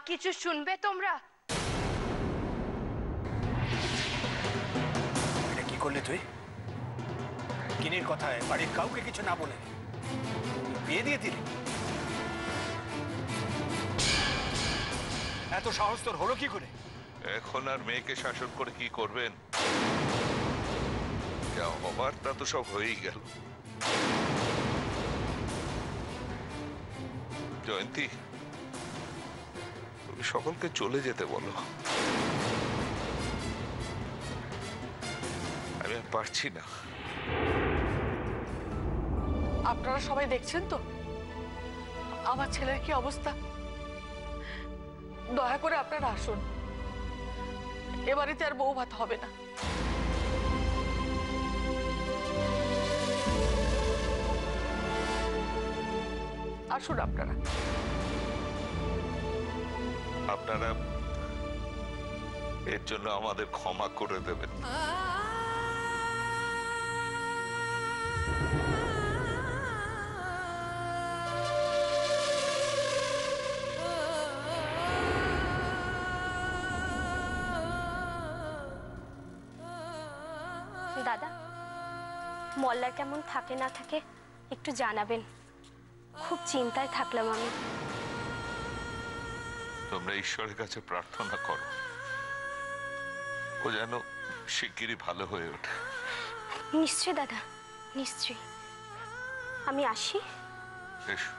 কিছু শুনবে তোমরা? এটা কি করলে তুই? কিনির কথায় বাড়ির কাউকে কিছু না বলে বিয়ে দিয়ে দিলি? এত সাহস তোর হলো কি করে? এখন আর মেয়েকে শাসন করে কি করবেন? যা হবার তা তো সব হয়েই গেল। জয়ন্তী, তুমি সকলকে চলে যেতে বলো। আমি আর পারছি না। আপনারা সবাই দেখছেন তো আমার ছেলের কি অবস্থা। দয়া করে আপনারা আসুন, এ বাড়িতে আর বউ ভাত হবে না। আসুন আপনারা। আপনারা এর জন্য আমাদের ক্ষমা করে দেবেন। দাদা, মল্লার কেমন থাকে না থাকে একটু জানাবেন, খুব চিন্তায় থাকলাম আমি। তোমরা ঈশ্বরের কাছে প্রার্থনা করো ও যেন শিগগিরই ভালো হয়ে ওঠে। নিশ্চয় দাদা, নিশ্চয়। আমি আসি। এসো।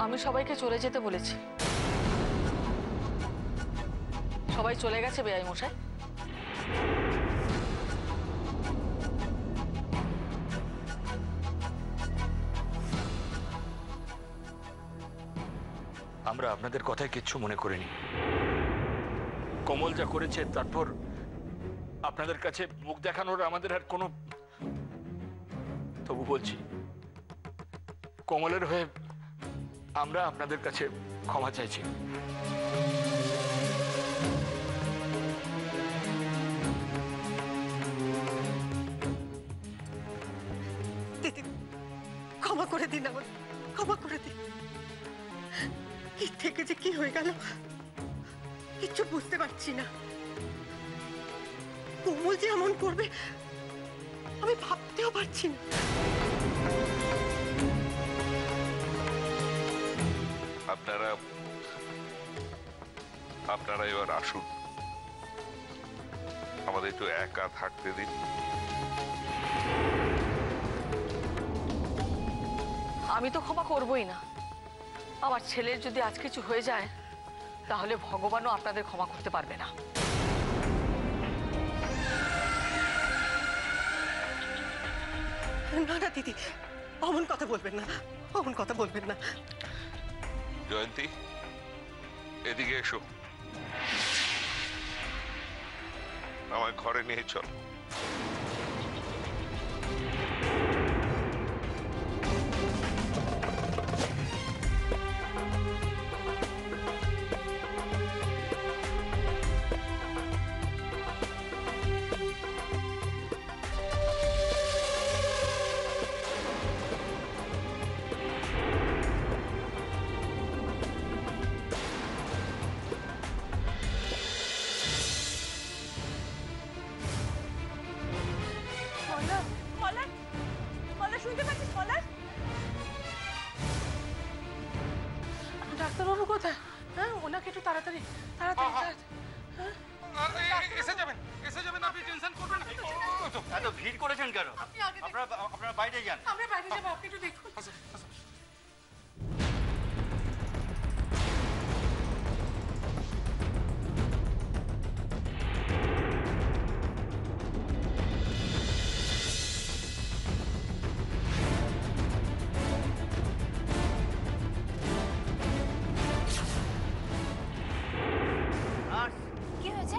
আমি সবাইকে চলে যেতে বলেছি। সবাই চলে গেছে বেআই মশাই। আমরা আপনাদের কথায় কিচ্ছু মনে করিনি। কমল যা করেছে তারপর আপনাদের কাছে মুখ দেখানোর আমাদের আর কোনো, তবু বলছি কমলের হয়ে আমরা আপনাদের কাছে ক্ষমা চাইছি। দিদি, ক্ষমা করে দিন, আমার ক্ষমা করে দিন। কি থেকে যে কি হয়ে গেল কিচ্ছু বুঝতে পারছি না। কোমল যে এমন করবে আমি ভাবতেও পারছি না। আপনারা এবার আসুন, আমাদের একটু একা থাকতে দিন। আমি তো ক্ষমা করবই না। আমার ছেলের যদি আজ কিছু হয়ে যায় তাহলে ভগবানও আপনাদের ক্ষমা করতে পারবে না। না না দিদি, অমন কথা বলবেন না, অমন কথা বলবেন না। জয়ন্তী, এদিকে এসো, আমার ঘরে নিয়ে চল। ডাক্তারবাবু কোথায়? হ্যাঁ, ওনাকে একটু তাড়াতাড়ি তাড়াতাড়ি এসে যাবেন, আপনি টেনশন করবেন না। এত ভিড় করেছেন কেন? আপনারা বাইরে যান। আমরা বাইরে যাবো, আপনি একটু দেখুন। কি হয়েছে?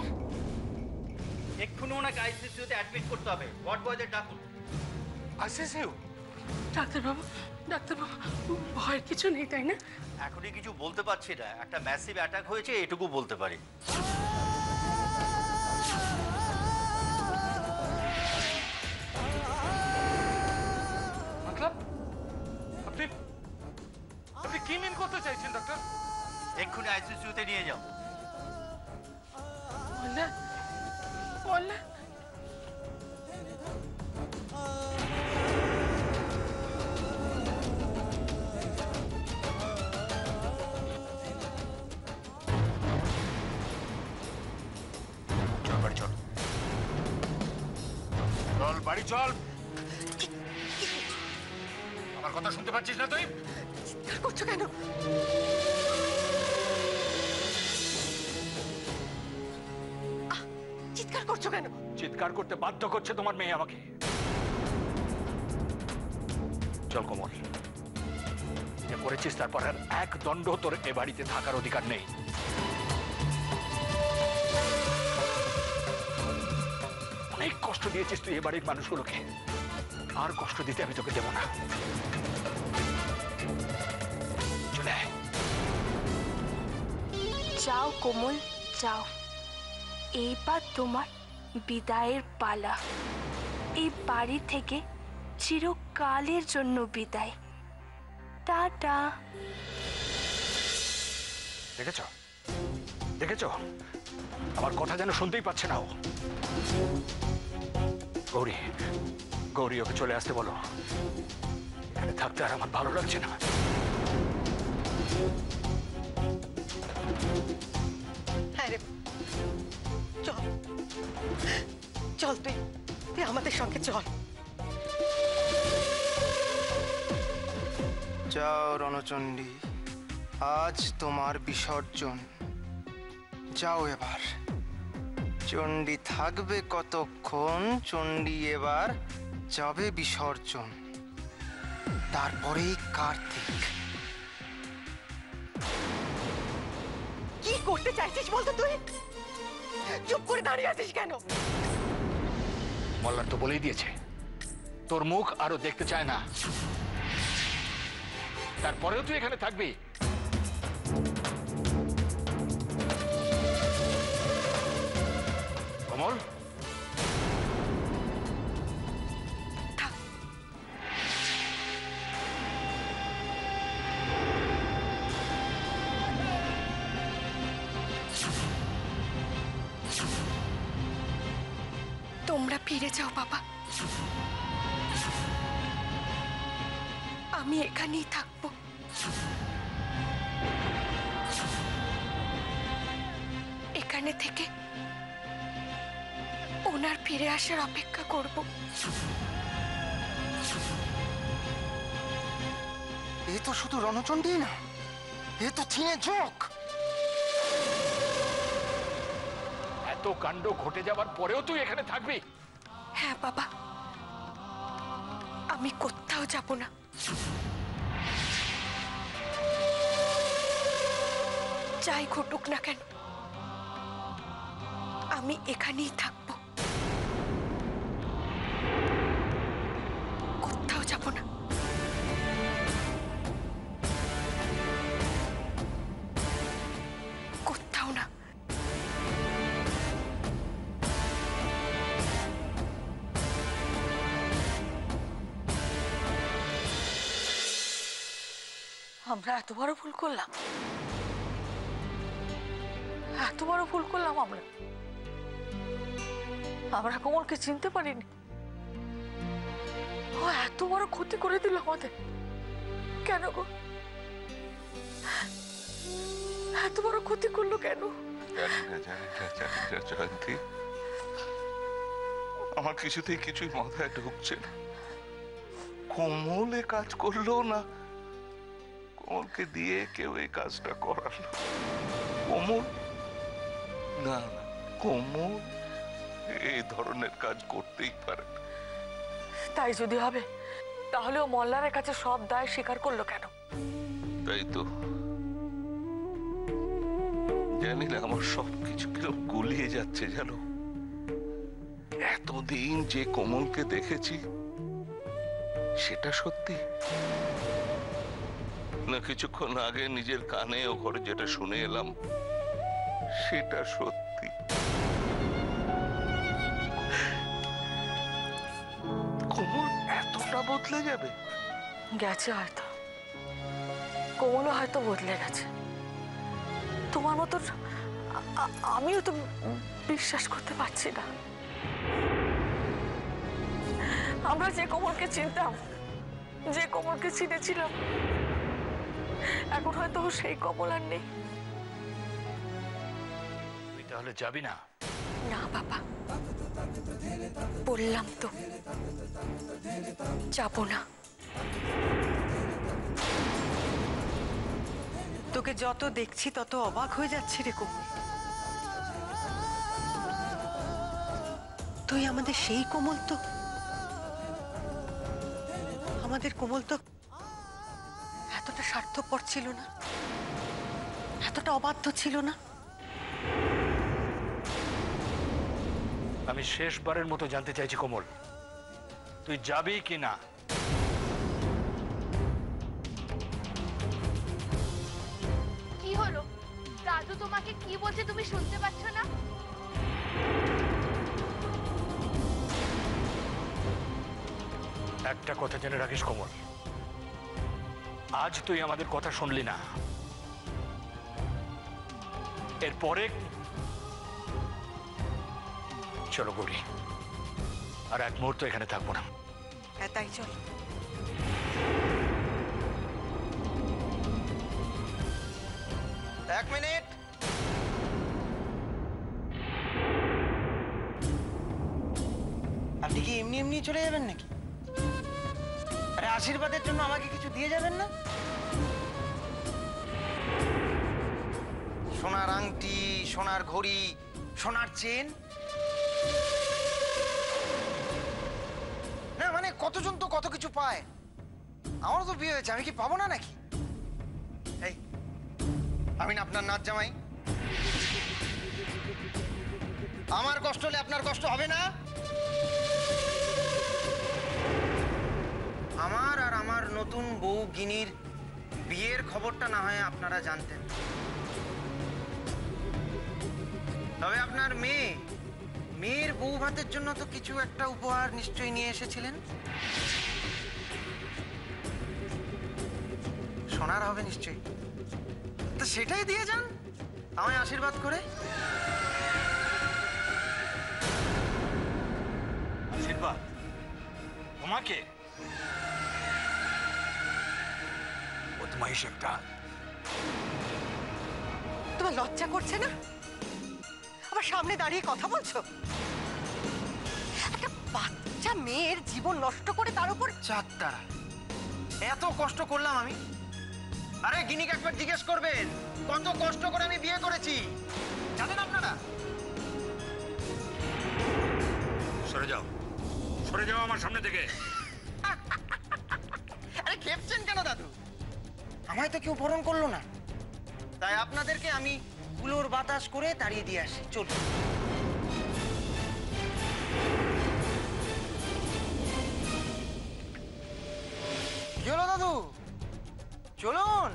এক্ষুনি ওনাকে আইসিইউতে অ্যাডমিট করতে হবে। ওয়ার্ড বয়দের ডাকুন। আইসিইউ? ডাক্তারবাবু, ডাক্তারবাবু, ভয়ের কিছু নেই তাই না? এখনই কিছু বলতে পারছি না, একটা ম্যাসিভ অ্যাটাক হয়েছে এটুকু বলতে পারি। কি মিন করতে চাইছেন ডক্টর? এক্ষুনি আইসিসিউতে নিয়ে যাও। মল্লা মল্লা চল বাড়ি চল, চল বাড়ি চল। আমার কথা শুনতে পাচ্ছিস না তুই? চিৎকার করছো কেন? চিৎকার করছো কেন? চিৎকার করতে বাধ্য করছে তোমার মেয়ে আমাকে। চল কোমল, যে করেছিস তারপর আর এক দণ্ড তোর এ বাড়িতে থাকার অধিকার নেই। অনেক কষ্ট দিয়েছিস তুই এ বাড়ির মানুষগুলোকে, আর কষ্ট দিতে আমি তোকে দেব না। চলে আয়। যাও কোমল যাও, এইবার তোমার বিদায়ের পালা। এই বাড়ি থেকে চিরকালের জন্য বিদায়। টাটা। দেখেছ দেখেছ, আমার কথা যেন শুনতেই পাচ্ছে না ও। গৌরী, গৌরী ওকে চলে আসতে বলো, এখানে থাকতে আর আমার ভালো লাগছে না। হ্যাঁ রে, চল চল, তুই তুই আমাদের সঙ্গে চল। যাও রণচণ্ডী, আজ তোমার বিসর্জন। যাও এবার। চণ্ডী থাকবে কতক্ষণ, চণ্ডী এবার যাবে বিসর্জন। তারপরেই কার্তিক। কি করতে চাইছিস বলতো তুই? চুপ করে দাঁড়িয়ে আছিস কেন? মল্লার তো বলেই দিয়েছে তোর মুখ আরো দেখতে চায় না, তারপরেও তুই এখানে থাকবি? কমল, তোমরা ফিরে যাও বাবা, আমি এখানেই থাকবো। এখানে থেকে ওনার ফিরে আসার অপেক্ষা করব। এ তো শুধু রণচণ্ডী না, এ তো থিনে যোগ। এত কাণ্ড ঘটে যাবার পরেও তুই এখানে থাকবি? হ্যাঁ বাবা, আমি কোথাও যাব না। যাই ঘটুক না কেন, আমি এখানেই থাকবো, কোথাও যাব না। কোথাও না। আমরা এত বড় ভুল করলাম, এত বড় ভুল করলাম আমরা। আমরা কোমলকে চিনতে পারিনি, ও এত বড় ক্ষতি করে দিল আমাদের। কেন গো, এত বড় ক্ষতি করলো কেন? জয়ন্তী, আমার কিছুতেই কিছুই মাথায় ঢুকছে না। কোমল এ কাজ করলো না, কোমলকে দিয়ে কেউ এই কাজটা করালো। কোমল না, না, কোমল এই ধরনের কাজ করতেই পারে না। তাই যদি হবে তাহলে ও মল্লারের কাছে সব দায় স্বীকার করলো কেন? তাই তো জানি না, আমার সবকিছু কিরকম গুলিয়ে যাচ্ছে জানো। এতদিন যে কোমলকে দেখেছি সেটা সত্যি না, কিছুক্ষণ আগে নিজের কানে ও ঘরে যেটা শুনে এলাম সেটা সত্যি। কোমল এতটা বদলে যাবে? গেছে হয়তো, কোমলও হয়তো বদলে গেছে, তোমার মতন আমিও তো বিশ্বাস করতে পারছি না। আমরা যে কোমলকে চিনতাম, যে কোমলকে চিনেছিলাম, এখন হয়তো সেই কোমল আর নেই। তুই তাহলে যাবি না? না বাবা, বললাম তো যাবো না। তোকে যত দেখছি তত অবাক হয়ে যাচ্ছি রে কোমল। তুই আমাদের সেই কোমল তো? আমাদের কোমল তো এতটা স্বার্থপর ছিল না, এতটা অবাধ্য ছিল না। আমি শেষবারের মতো জানতে চাইছি কোমল, তুই যাবি কি না? কি হলো দাদু, তোমাকে কি বলছে তুমি শুনতে পাচ্ছ না? একটা কথা জেনে রাখিস কোমল, আজ তুই আমাদের কথা শুনলি না, এরপরে চলো গড়ি, আর এক মুহূর্ত এখানে থাকবো না। হ্যাঁ তাই চল। এক মিনিট। আপনি কি এমনি এমনি চলে যাবেন নাকি? আরে আশীর্বাদের জন্য আমাকে কিছু দিয়ে যাবেন না? সোনার আংটি, সোনার ঘড়ি, সোনার চেন। না মানে কতজন তো কত কিছু পায়, আমারও তো বিয়ে হয়েছে, আমি কি পাবো না নাকি? এই আমি না আপনার নাচ জামাই, আমার কষ্ট হলে আপনার কষ্ট হবে না? আমার আর আমার নতুন বউ গিনির বিয়ের খবরটা না হয় আপনারা জানতেন, তবে আপনার মেয়ের বউ ভাতের জন্য তো কিছু একটা উপহার নিশ্চয়ই নিয়ে এসেছিলেন। সোনার হবে নিশ্চয়ই, তো সেটাই দিয়ে যান আমায় আশীর্বাদ করে। আশীর্বাদ তোমাকে? বদমাইশ একটা। তোমার লজ্জা করছে না? আমার সামনে দাঁড়িয়ে কথা বলছো? একটা বাচ্চা মেয়ের জীবন নষ্ট করে তার উপর। চাঁদতারা, এত কষ্ট করলাম আমি। আরে গিনিকে একবার জিজ্ঞেস করবেন কত কষ্ট করে আমি বিয়ে করেছি, জানেন আপনারা? সরে যাও, সরে যাও আমার সামনে থেকে। আরে খেপছেন কেন দাদু? আমায় তো কেউ বরণ করলো না, তাই আপনাদেরকে আমি কুলোর বাতাস করে তাড়িয়ে দিয়ে আসি। চলুন। কি হলো দাদু? চলুন।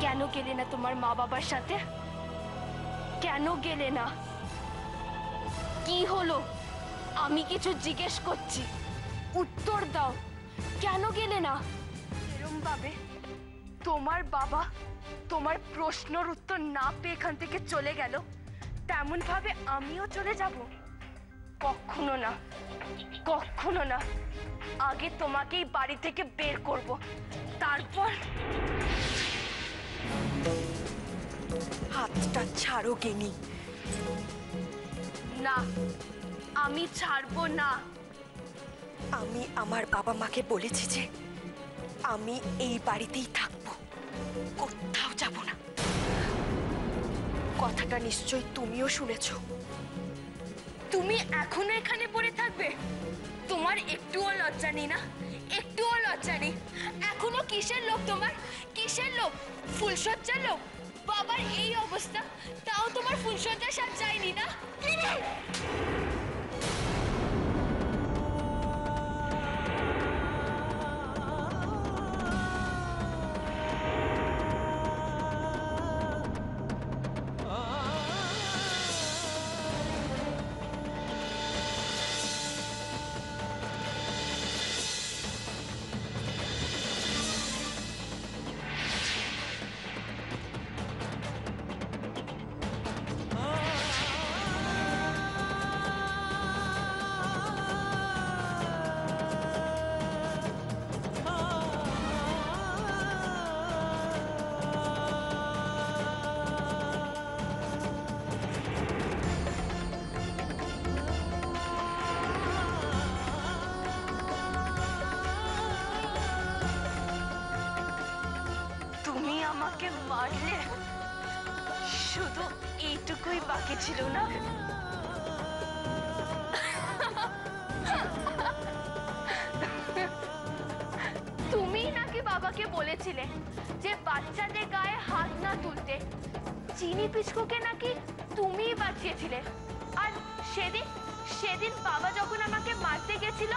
কেন গেলে না তোমার মা বাবার সাথে? কেন গেলে না? কি হলো? আমি কিছু জিজ্ঞেস করছি, উত্তর দাও। কেন গেলে না? এরম ভাবে তোমার বাবা তোমার প্রশ্নের উত্তর না পেয়ে এখান থেকে চলে গেল, তেমন ভাবে আমিও চলে যাব? কখনো না, কখনো না। আগে তোমাকেই বাড়ি থেকে বের করব, তারপর। হাতটা ছাড়ো গিনি। না, আমি ছাড়বো না। আমি আমার বাবা মাকে বলেছি যে আমি এই বাড়িতেই থাকবো, কোথাও যাব না। কথাটা নিশ্চয়ই তুমিও শুনেছো। তুমি এখনো এখানে পড়ে থাকবে? তোমার একটুও লজ্জা নেই না? একটুও লজ্জা নেই? এখনো কিসের লোক তোমার? কিসের লোক? ফুলসজ্জার লোক? বাবার এই অবস্থা, তাও তোমার ফুলসজ্জার সাথ যায়নি না? এইটুকুই বাকি ছিল না? তুমি নাকি বাবাকে বলেছিলে যে বাচ্চাদের গায়ে হাত না তুলতে। চিনি পিচকুকে নাকি তুমিই বাঁচিয়েছিলে। আর সেদিন সেদিন বাবা যখন আমাকে মারতে গেছিল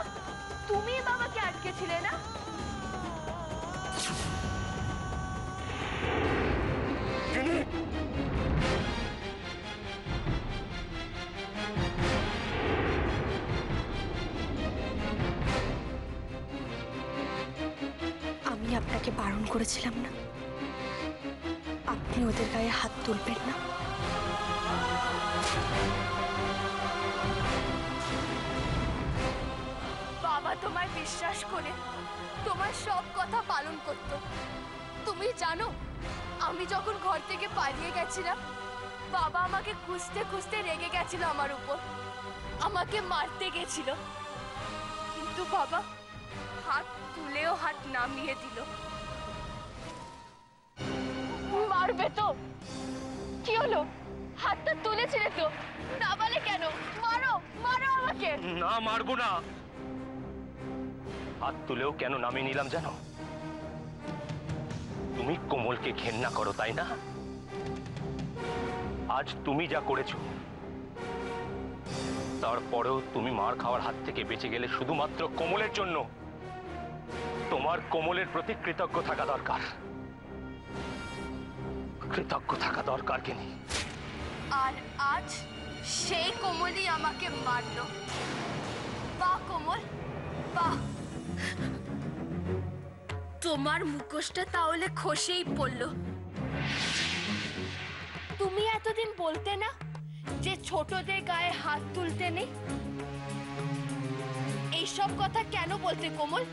তুমিই বাবাকে আটকেছিলে না? আমি আপনাকে বারণ করেছিলাম না আপনি ওদের গায়ে হাত তুলবেন না? বাবা তোমায় বিশ্বাস করে তোমার সব কথা পালন করত। তুমি জানো আমি যখন ঘর থেকে পালিয়ে গেছিলাম বাবা আমাকে খুঁজতে খুঁজতে রেগে গেছিল আমার উপর, আমাকে মারতে গেছিল, কিন্তু বাবা হাত তুলেও হাত নামিয়ে দিল। মারবে তো? কি হলো? হাতটা তুলেছিলে তো, না বলে কেন? মারো মারো আমাকে। না, মারবো না। হাত তুলেও কেন নামিয়ে নিলাম জানো? তুমি কোমলকে ঘেন্না করো, তাই না? আজ তুমি যা করেছো তারপরেও তুমি মার খাওয়ার হাত থেকে বেঁচে গেলে শুধুমাত্র কোমলের জন্য। তোমার কোমলের প্রতি কৃতজ্ঞ থাকা দরকার, কৃতজ্ঞ থাকা দরকার কিনি। আর আজ সেই কোমলই আমাকে মারলো। বাহ কোমল, বাহ। তোমার মুখোশটা তাহলে খসেই পড়লো। তুমি এতদিন বলতে না যে ছোটদের গায়ে হাত তুলতে নেই? এইসব কথা কেন বলতে কোমল?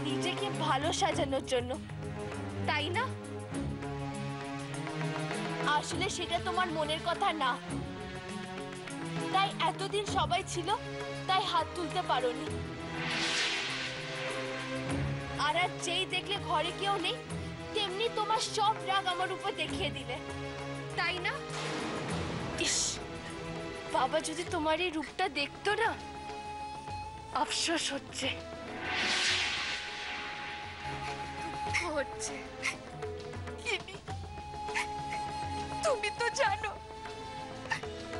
নিজেকে ভালো সাজানোর জন্য, তাই না? আসলে সেটা তোমার মনের কথা না, তাই এতদিন সবাই ছিল তাই হাত তুলতে পারোনি। আর আজ যেই দেখলে ঘরে কেউ নেই তেমনি তোমার সব রাগ আমার উপর দেখিয়ে দিলে, তাই না? ইস, বাবা যদি তোমার এই রূপটা দেখতো না, আফসোস হচ্ছে, দুঃখ হচ্ছে। তুমি তো জানো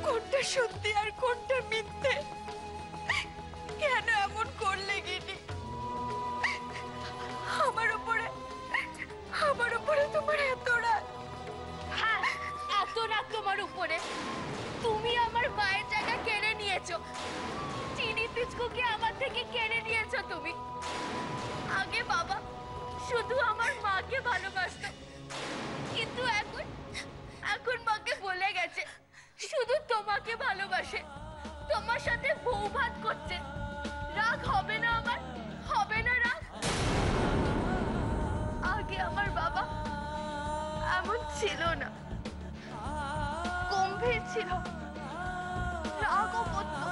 কোনটা সত্যি আর কোনটা মিথ্যে। কেন এমন করলে গিনি? আমার উপরে তোমার এত রাগ? হ্যাঁ, এত রাগ তোমার উপরে। তুমি আমার মায়ের জায়গা কেড়ে নিয়েছো, চিনি পিচকুকে আমার থেকে কেড়ে নিয়েছো তুমি। আগে বাবা শুধু আমার মাকে ভালোবাসতো, কিন্তু এখন মাকে ভুলে গেছে, শুধু তোমাকে ভালোবাসে, তোমার সাথে বউ ভাত করছে। রাগ হবে না আমার? হবে না রাগ? আগে আমার বাবা এমন ছিল না, গম্ভীর ছিল, রাগও করতো,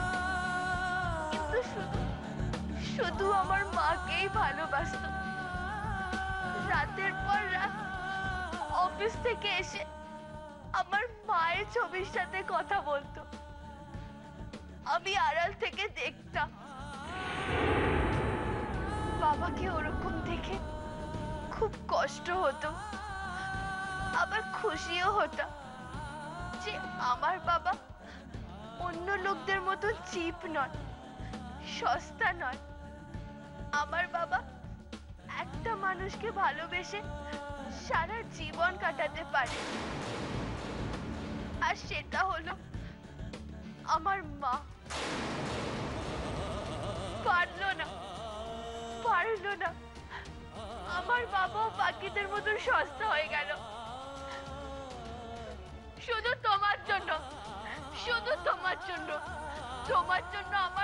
কিন্তু শুধু আমার মাকেই ভালোবাসতো। রাতের পর রাত অফিস থেকে এসে আমার মায়ের ছবির সাথে কথা বলতো, আমি আড়াল থেকে দেখতাম। বাবাকে ওরকম দেখে খুব কষ্ট হতো, আবার খুশিও হতো যে আমার বাবা অন্য লোকদের মতো চিপ নয়, সস্তা নয়। আমার বাবা একটা মানুষকে ভালোবেসে সারা জীবন কাটাতে পারে, আর সেটা হলো আমার মা। পারলো না, আমার বাবাও বাকিদের মতো সস্তা হয়ে গেল। শুধু তোমার জন্য আমার